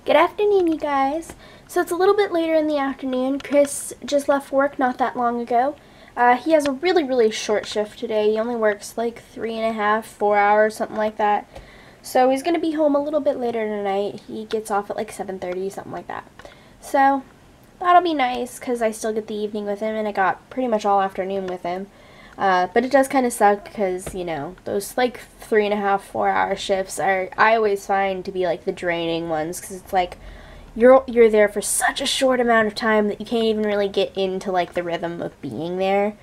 Good afternoon, you guys. So it's a little bit later in the afternoon. Chris just left work not that long ago. He has a really short shift today. He only works like 3.5, 4 hours, something like that. So he's going to be home a little bit later tonight. He gets off at like 7:30, something like that. So that'll be nice because I still get the evening with him, and I got pretty much all afternoon with him. But it does kind of suck because, you know, those like 3.5, 4 hour shifts I always find to be like the draining ones, because it's like you're there for such a short amount of time that you can't even really get into like the rhythm of being there.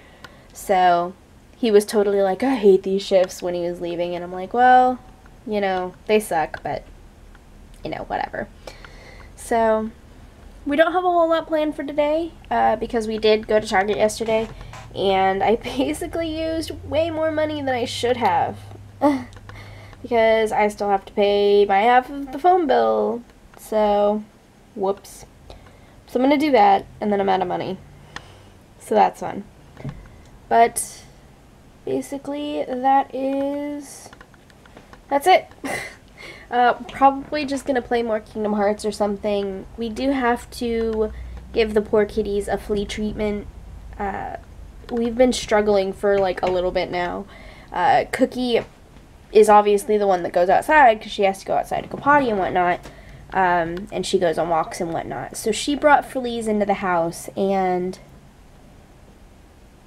So he was totally like, I hate these shifts when he was leaving, and I'm like, well, you know, they suck, but you know, whatever. So we don't have a whole lot planned for today because we did go to Target yesterday, and I basically used way more money than I should have because I still have to pay my half of the phone bill. So, whoops. So I'm going to do that, and then I'm out of money. So that's fun. But basically that's it. Probably just going to play more Kingdom Hearts or something. We do have to give the poor kitties a flea treatment. We've been struggling for like a little bit now. Cookie is obviously the one that goes outside because she has to go outside to go potty and whatnot. And she goes on walks and whatnot. So she brought fleas into the house, and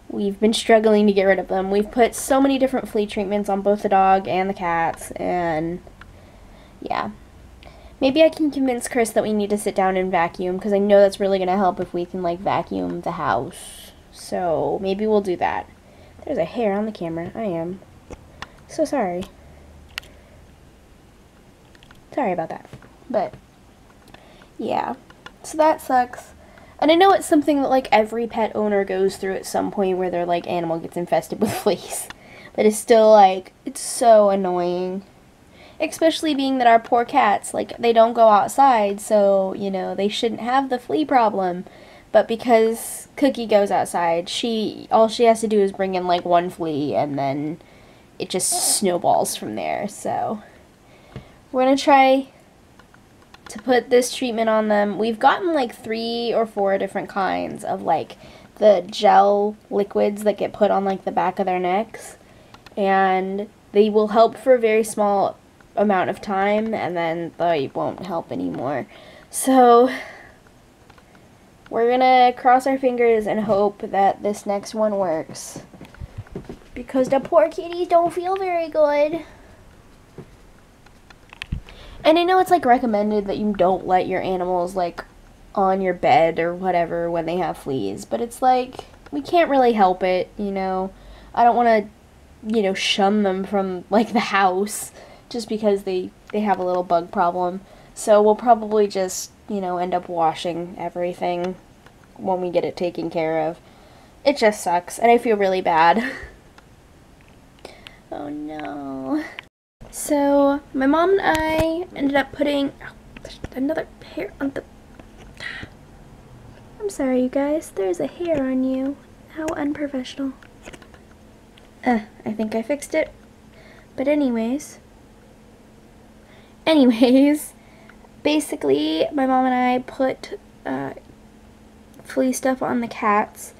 we've been struggling to get rid of them. We've put so many different flea treatments on both the dog and the cats, and yeah. Maybe I can convince Chris that we need to sit down and vacuum, because I know that's really going to help if we can like vacuum the house. So maybe we'll do that. There's a hair on the camera. I am so sorry. Sorry about that. But yeah, so that sucks. And I know it's something that like every pet owner goes through at some point, where their like animal gets infested with fleas. But it's still like, it's so annoying. Especially being that our poor cats, like, they don't go outside, so, you know, they shouldn't have the flea problem. But because Cookie goes outside, all she has to do is bring in like one flea, and then it just snowballs from there. So we're gonna try to put this treatment on them. We've gotten like 3 or 4 different kinds of like the gel liquids that get put on like the back of their necks, and they will help for a very small amount of time, and then they won't help anymore. So we're gonna cross our fingers and hope that this next one works, because the poor kitties don't feel very good. And I know it's like recommended that you don't let your animals like on your bed or whatever when they have fleas, but it's like, we can't really help it, you know. I don't want to, you know, shun them from like the house just because they have a little bug problem. So we'll probably just, you know, end up washing everything when we get it taken care of. It just sucks, and I feel really bad. Oh no. So my mom and I ended up putting, oh, there's another hair on the, I'm sorry you guys, there's a hair on you. How unprofessional. I think I fixed it. But anyways, basically my mom and I put flea stuff on the cats,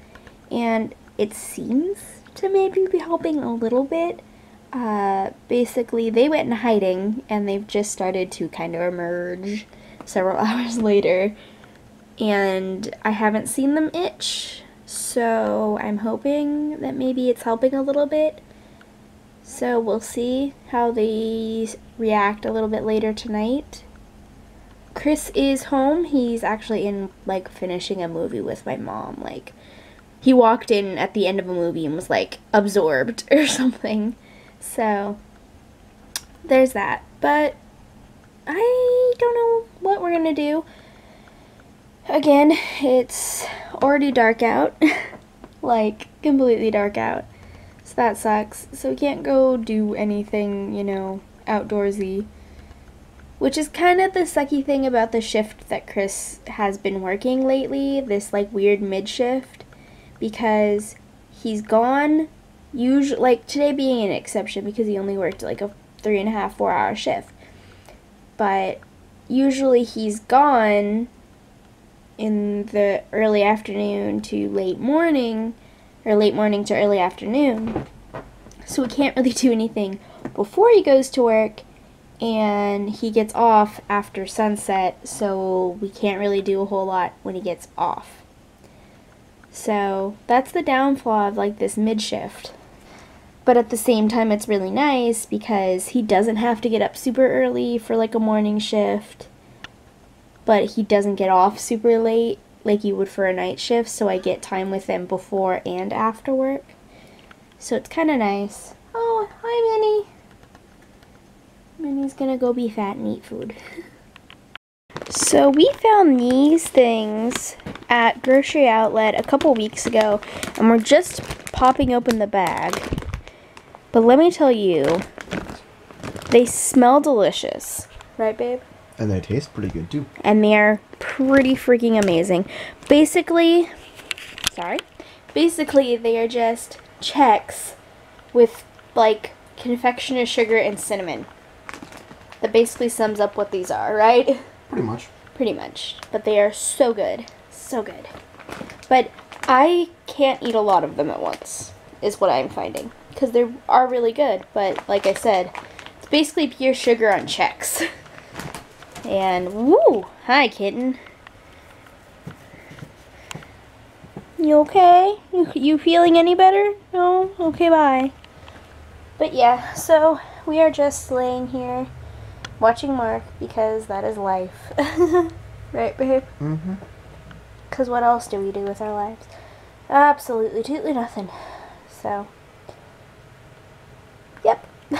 and it seems to maybe be helping a little bit. Basically they went in hiding, and they've just started to kind of emerge several hours later, and I haven't seen them itch, so I'm hoping that maybe it's helping a little bit. So we'll see how they react a little bit later tonight. Chris is home. He's actually in like finishing a movie with my mom. Like, he walked in at the end of a movie and was like absorbed or something. So there's that. But I don't know what we're gonna do. Again, it's already dark out. Like, completely dark out. So that sucks. So we can't go do anything, you know, outdoorsy. Which is kind of the sucky thing about the shift that Chris has been working lately, this like weird mid-shift, because he's gone, usually, like today being an exception because he only worked like a 3.5, 4 hour shift. But usually he's gone in the early afternoon to late morning, or late morning to early afternoon. So we can't really do anything before he goes to work, and he gets off after sunset, so we can't really do a whole lot when he gets off. So that's the downfall of like this mid-shift. But at the same time, it's really nice because he doesn't have to get up super early for like a morning shift, but he doesn't get off super late like you would for a night shift, so I get time with him before and after work. So it's kind of nice. Oh, hi Minnie. Minnie's gonna go be fat and eat food. So we found these things at Grocery Outlet a couple weeks ago, and we're just popping open the bag. But let me tell you, they smell delicious. Right, babe? And they taste pretty good, too. And they're pretty freaking amazing. Basically, they are just Chex with, like, confectioner sugar and cinnamon. That basically sums up what these are, right? Pretty much. Pretty much. But they are so good. So good. But I can't eat a lot of them at once, is what I'm finding. Because they are really good. But, like I said, it's basically pure sugar on Chex. And, woo! Hi, kitten. You okay? You feeling any better? No? Okay, bye. But yeah, so we are just laying here watching Mark because that is life. Right, babe? Mm-hmm. Because what else do we do with our lives? Absolutely, totally nothing. So, yep. Do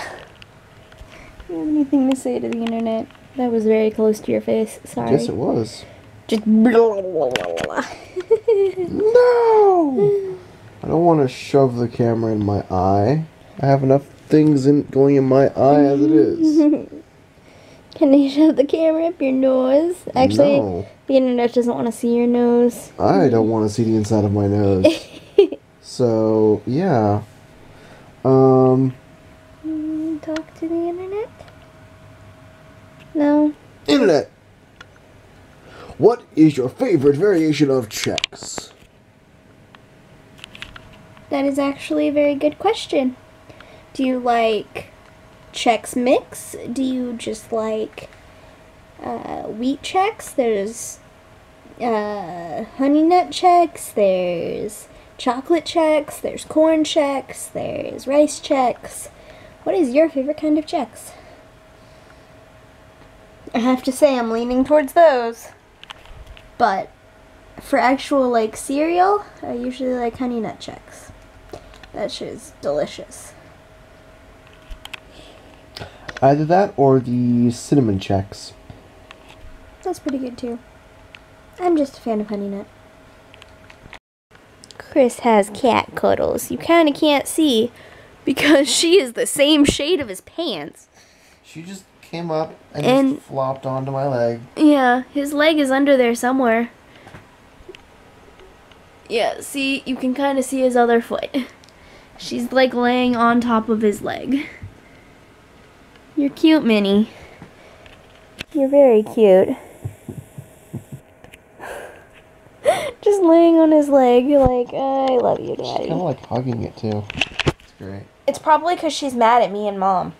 you have anything to say to the internet? That was very close to your face. Sorry. Yes, it was. Just blah, blah, blah, blah. No! I don't want to shove the camera in my eye. I have enough things going in my eye as it is. Can they shove the camera up your nose? Actually, no. The internet doesn't want to see your nose. I don't want to see the inside of my nose. So, yeah. Talk to the internet? No. Internet! What is your favorite variation of Chex? That is actually a very good question. Do you like Chex Mix? Do you just like wheat Chex? There's honey nut Chex. There's chocolate Chex. There's corn Chex. There's rice Chex. What is your favorite kind of Chex? I have to say I'm leaning towards those. But for actual like cereal, I usually like honey nut Chex. That shit is delicious. Either that or the cinnamon Chex. That's pretty good too. I'm just a fan of honey nut. Chris has cat cuddles. You kind of can't see because she is the same shade of his pants. She just came up and just flopped onto my leg. Yeah, his leg is under there somewhere. Yeah, see, you can kind of see his other foot. She's like laying on top of his leg. You're cute, Minnie. You're very cute. Just laying on his leg, you're like, I love you, Daddy. She's kind of like hugging it too. It's great. It's probably because she's mad at me and Mom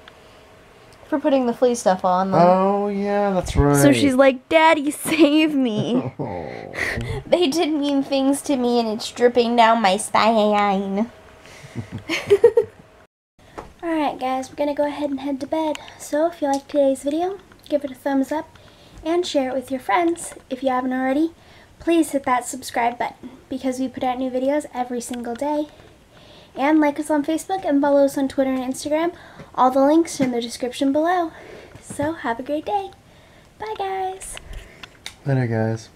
for putting the flea stuff on them. Oh, yeah, that's right. So she's like, Daddy, save me. Oh. They did mean things to me and it's dripping down my spine. Alright guys, we're going to go ahead and head to bed. So if you liked today's video, give it a thumbs up and share it with your friends. If you haven't already, please hit that subscribe button because we put out new videos every single day. And like us on Facebook and follow us on Twitter and Instagram. All the links are in the description below. So have a great day. Bye guys. Later guys.